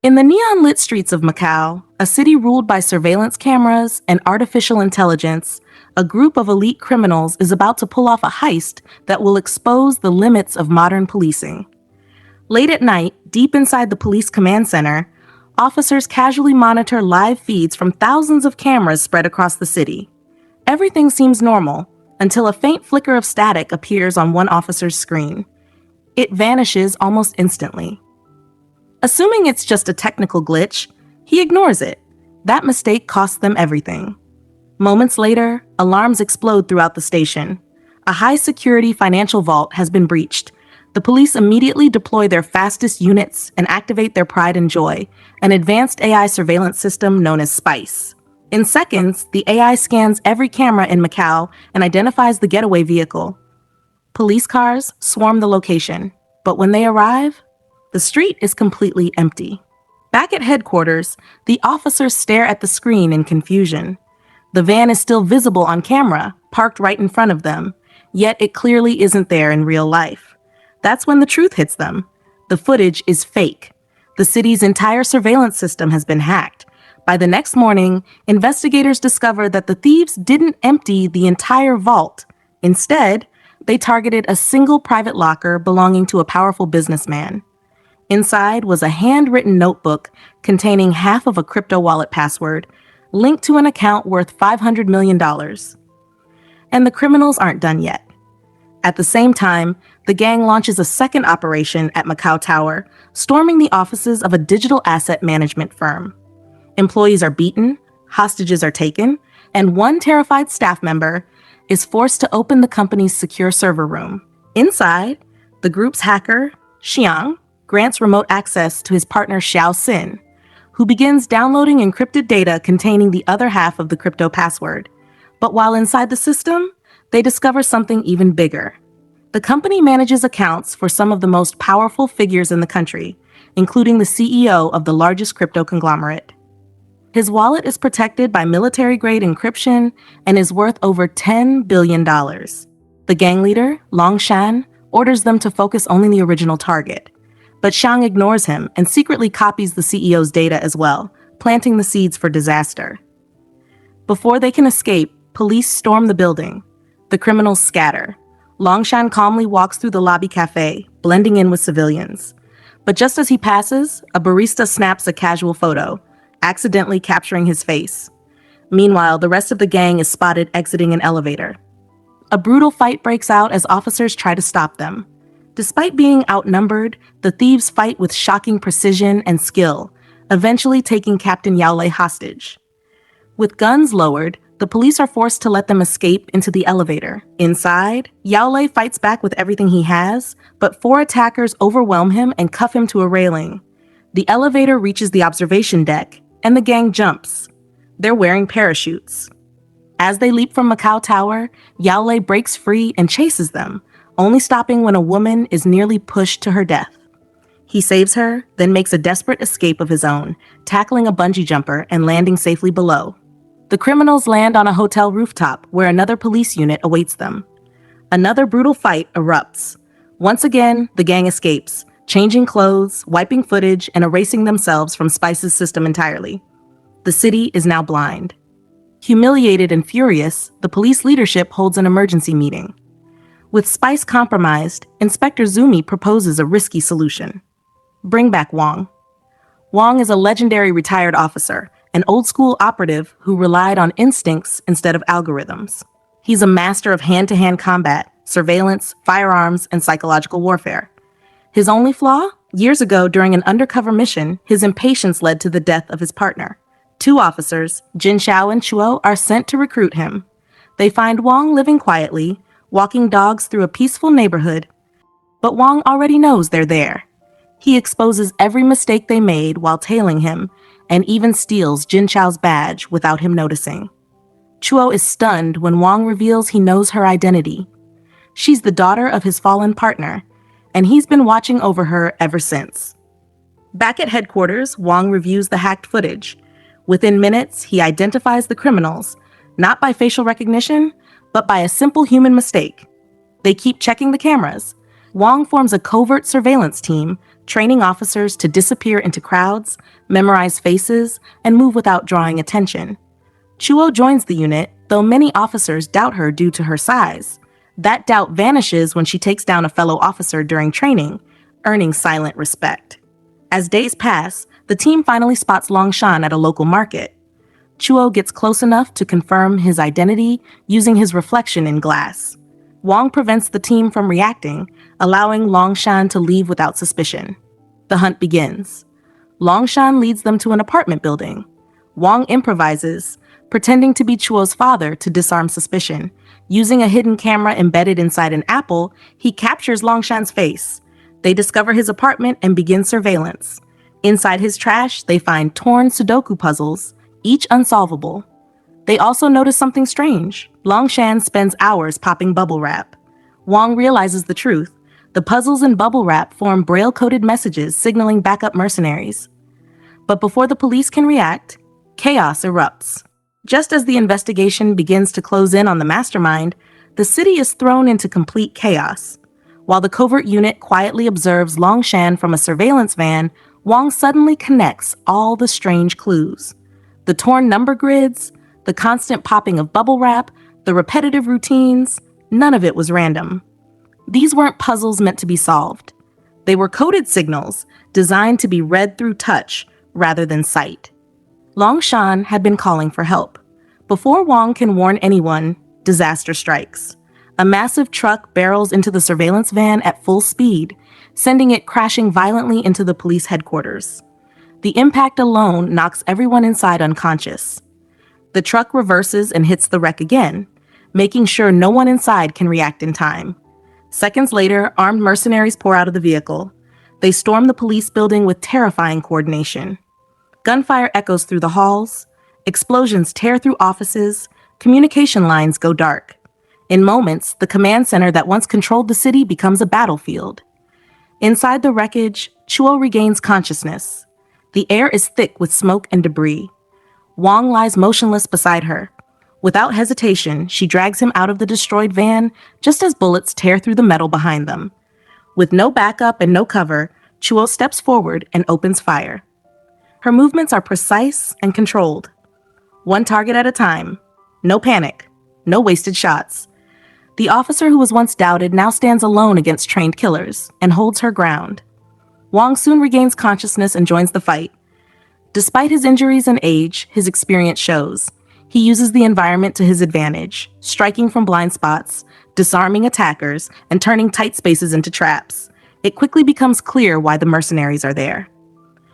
In the neon-lit streets of Macau, a city ruled by surveillance cameras and artificial intelligence, a group of elite criminals is about to pull off a heist that will expose the limits of modern policing. Late at night, deep inside the police command center, officers casually monitor live feeds from thousands of cameras spread across the city. Everything seems normal until a faint flicker of static appears on one officer's screen. It vanishes almost instantly. Assuming it's just a technical glitch, he ignores it. That mistake costs them everything. Moments later, alarms explode throughout the station. A high-security financial vault has been breached. The police immediately deploy their fastest units and activate their pride and joy, an advanced AI surveillance system known as SPICE. In seconds, the AI scans every camera in Macau and identifies the getaway vehicle. Police cars swarm the location, but when they arrive, the street is completely empty. Back at headquarters, the officers stare at the screen in confusion. The van is still visible on camera, parked right in front of them, yet it clearly isn't there in real life. That's when the truth hits them. The footage is fake. The city's entire surveillance system has been hacked. By the next morning, investigators discover that the thieves didn't empty the entire vault. Instead, they targeted a single private locker belonging to a powerful businessman. Inside was a handwritten notebook containing half of a crypto wallet password, linked to an account worth $500 million. And the criminals aren't done yet. At the same time, the gang launches a second operation at Macau Tower, storming the offices of a digital asset management firm. Employees are beaten, hostages are taken, and one terrified staff member is forced to open the company's secure server room. Inside, the group's hacker, Xiang, grants remote access to his partner Xiao Xin, who begins downloading encrypted data containing the other half of the crypto password. But while inside the system, they discover something even bigger. The company manages accounts for some of the most powerful figures in the country, including the CEO of the largest crypto conglomerate. His wallet is protected by military-grade encryption and is worth over $10 billion. The gang leader, Long Shan, orders them to focus only on the original target. But Xiang ignores him and secretly copies the CEO's data as well, planting the seeds for disaster. Before they can escape, police storm the building. The criminals scatter. Longshan calmly walks through the lobby cafe, blending in with civilians. But just as he passes, a barista snaps a casual photo, accidentally capturing his face. Meanwhile, the rest of the gang is spotted exiting an elevator. A brutal fight breaks out as officers try to stop them. Despite being outnumbered, the thieves fight with shocking precision and skill, eventually taking Captain Yao Lei hostage. With guns lowered, the police are forced to let them escape into the elevator. Inside, Yao Lei fights back with everything he has, but 4 attackers overwhelm him and cuff him to a railing. The elevator reaches the observation deck, and the gang jumps. They're wearing parachutes. As they leap from Macau Tower, Yao Lei breaks free and chases them, only stopping when a woman is nearly pushed to her death. He saves her, then makes a desperate escape of his own, tackling a bungee jumper and landing safely below. The criminals land on a hotel rooftop where another police unit awaits them. Another brutal fight erupts. Once again, the gang escapes, changing clothes, wiping footage, and erasing themselves from Spice's system entirely. The city is now blind. Humiliated and furious, the police leadership holds an emergency meeting. With Spice compromised, Inspector Zumi proposes a risky solution. Bring back Wong. Wong is a legendary retired officer, an old-school operative who relied on instincts instead of algorithms. He's a master of hand-to-hand combat, surveillance, firearms, and psychological warfare. His only flaw? Years ago, during an undercover mission, his impatience led to the death of his partner. 2 officers, Jin Xiao and Chuo, are sent to recruit him. They find Wong living quietly, walking dogs through a peaceful neighborhood. But Wong already knows they're there. He exposes every mistake they made while tailing him, and even steals Jin Chao's badge without him noticing. Chuo is stunned when Wong reveals he knows her identity. She's the daughter of his fallen partner, and he's been watching over her ever since. Back at headquarters, Wong reviews the hacked footage. Within minutes, he identifies the criminals, not by facial recognition, but by a simple human mistake. They keep checking the cameras. Wong forms a covert surveillance team, training officers to disappear into crowds, memorize faces, and move without drawing attention. Chuo joins the unit, though many officers doubt her due to her size. That doubt vanishes when she takes down a fellow officer during training, earning silent respect. As days pass, the team finally spots Longshan at a local market. Chuo gets close enough to confirm his identity using his reflection in glass. Wang prevents the team from reacting, allowing Longshan to leave without suspicion. The hunt begins. Longshan leads them to an apartment building. Wang improvises, pretending to be Chuo's father to disarm suspicion. Using a hidden camera embedded inside an apple, he captures Longshan's face. They discover his apartment and begin surveillance. Inside his trash, they find torn Sudoku puzzles, each unsolvable. They also notice something strange. Longshan spends hours popping bubble wrap. Wang realizes the truth. The puzzles in bubble wrap form braille-coded messages signaling backup mercenaries. But before the police can react, chaos erupts. Just as the investigation begins to close in on the mastermind, the city is thrown into complete chaos. While the covert unit quietly observes Longshan from a surveillance van, Wang suddenly connects all the strange clues. The torn number grids, the constant popping of bubble wrap, the repetitive routines, none of it was random. These weren't puzzles meant to be solved. They were coded signals designed to be read through touch rather than sight. Longshan had been calling for help. Before Wang can warn anyone, disaster strikes. A massive truck barrels into the surveillance van at full speed, sending it crashing violently into the police headquarters. The impact alone knocks everyone inside unconscious. The truck reverses and hits the wreck again, making sure no one inside can react in time. Seconds later, armed mercenaries pour out of the vehicle. They storm the police building with terrifying coordination. Gunfire echoes through the halls, explosions tear through offices, communication lines go dark. In moments, the command center that once controlled the city becomes a battlefield. Inside the wreckage, Chuo regains consciousness. The air is thick with smoke and debris. Wang lies motionless beside her. Without hesitation, she drags him out of the destroyed van just as bullets tear through the metal behind them. With no backup and no cover, Chuo steps forward and opens fire. Her movements are precise and controlled. One target at a time. No panic. No wasted shots. The officer who was once doubted now stands alone against trained killers and holds her ground. Wang soon regains consciousness and joins the fight. Despite his injuries and age, his experience shows. He uses the environment to his advantage, striking from blind spots, disarming attackers, and turning tight spaces into traps. It quickly becomes clear why the mercenaries are there.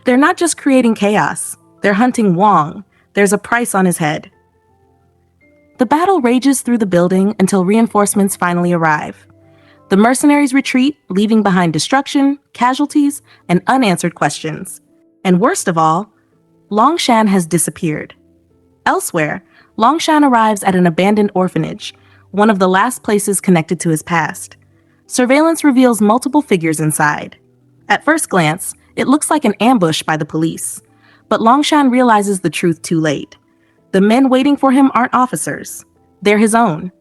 They're not just creating chaos, they're hunting Wang. There's a price on his head. The battle rages through the building until reinforcements finally arrive. The mercenaries retreat, leaving behind destruction, casualties, and unanswered questions. And worst of all, Longshan has disappeared. Elsewhere, Longshan arrives at an abandoned orphanage, one of the last places connected to his past. Surveillance reveals multiple figures inside. At first glance, it looks like an ambush by the police, but Longshan realizes the truth too late. The men waiting for him aren't officers. They're his own.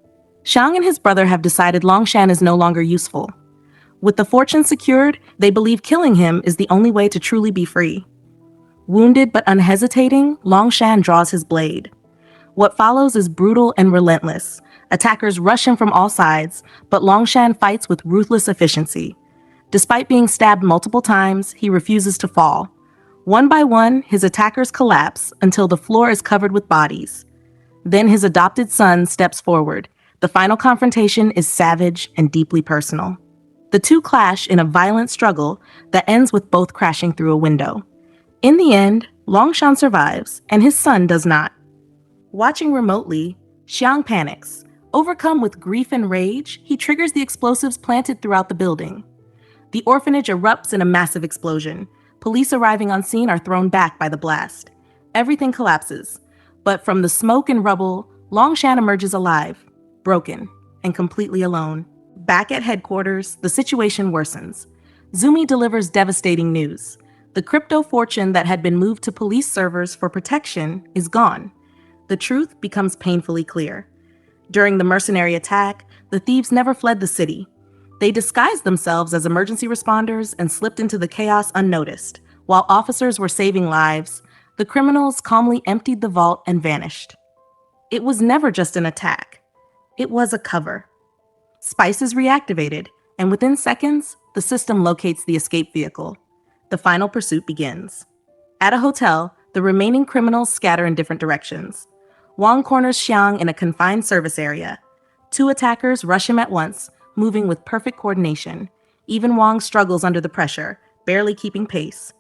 Xiang and his brother have decided Longshan is no longer useful. With the fortune secured, they believe killing him is the only way to truly be free. Wounded but unhesitating, Longshan draws his blade. What follows is brutal and relentless. Attackers rush him from all sides, but Longshan fights with ruthless efficiency. Despite being stabbed multiple times, he refuses to fall. One by one, his attackers collapse until the floor is covered with bodies. Then his adopted son steps forward. The final confrontation is savage and deeply personal. The two clash in a violent struggle that ends with both crashing through a window. In the end, Longshan survives, and his son does not. Watching remotely, Xiang panics. Overcome with grief and rage, he triggers the explosives planted throughout the building. The orphanage erupts in a massive explosion. Police arriving on scene are thrown back by the blast. Everything collapses, but from the smoke and rubble, Longshan emerges alive, broken, and completely alone. Back at headquarters, the situation worsens. Zumi delivers devastating news. The crypto fortune that had been moved to police servers for protection is gone. The truth becomes painfully clear. During the mercenary attack, the thieves never fled the city. They disguised themselves as emergency responders and slipped into the chaos unnoticed. While officers were saving lives, the criminals calmly emptied the vault and vanished. It was never just an attack. It was a cover. Spice is reactivated, and within seconds, the system locates the escape vehicle. The final pursuit begins. At a hotel, the remaining criminals scatter in different directions. Wong corners Xiang in a confined service area. Two attackers rush him at once, moving with perfect coordination. Even Wong struggles under the pressure, barely keeping pace.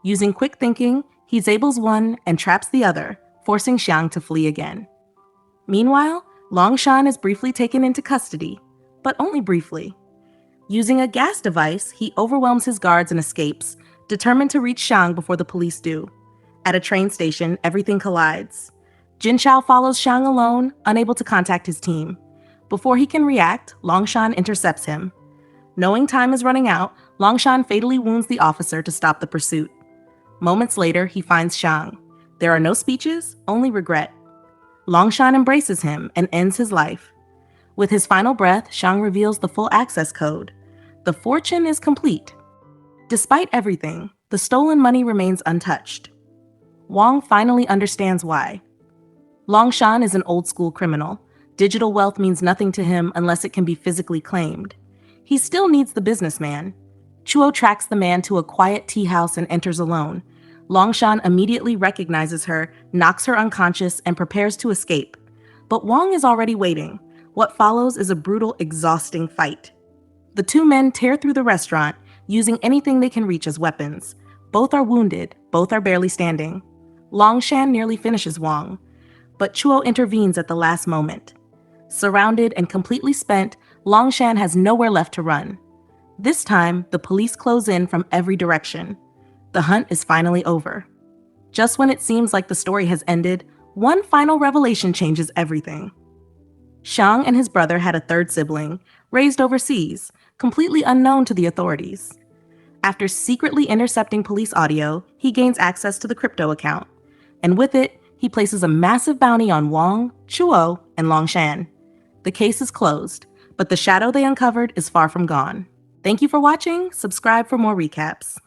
Using quick thinking, he disables one and traps the other, forcing Xiang to flee again. Meanwhile, Longshan is briefly taken into custody, but only briefly. Using a gas device, he overwhelms his guards and escapes, determined to reach Xiang before the police do. At a train station, everything collides. Jin Chao follows Xiang alone, unable to contact his team. Before he can react, Longshan intercepts him. Knowing time is running out, Longshan fatally wounds the officer to stop the pursuit. Moments later, he finds Xiang. There are no speeches, only regret. Longshan embraces him and ends his life. With his final breath, Xiang reveals the full access code. The fortune is complete. Despite everything, the stolen money remains untouched. Wong finally understands why. Longshan is an old-school criminal. Digital wealth means nothing to him unless it can be physically claimed. He still needs the businessman. Chuo tracks the man to a quiet tea house and enters alone. Longshan immediately recognizes her, knocks her unconscious, and prepares to escape. But Wong is already waiting. What follows is a brutal, exhausting fight. The two men tear through the restaurant, using anything they can reach as weapons. Both are wounded, both are barely standing. Longshan nearly finishes Wong, but Chuo intervenes at the last moment. Surrounded and completely spent, Longshan has nowhere left to run. This time, the police close in from every direction. The hunt is finally over. Just when it seems like the story has ended, one final revelation changes everything. Xiang and his brother had a third sibling, raised overseas, completely unknown to the authorities. After secretly intercepting police audio, he gains access to the crypto account. And with it, he places a massive bounty on Wong, Chuo, and Longshan. The case is closed, but the shadow they uncovered is far from gone. Thank you for watching. Subscribe for more recaps.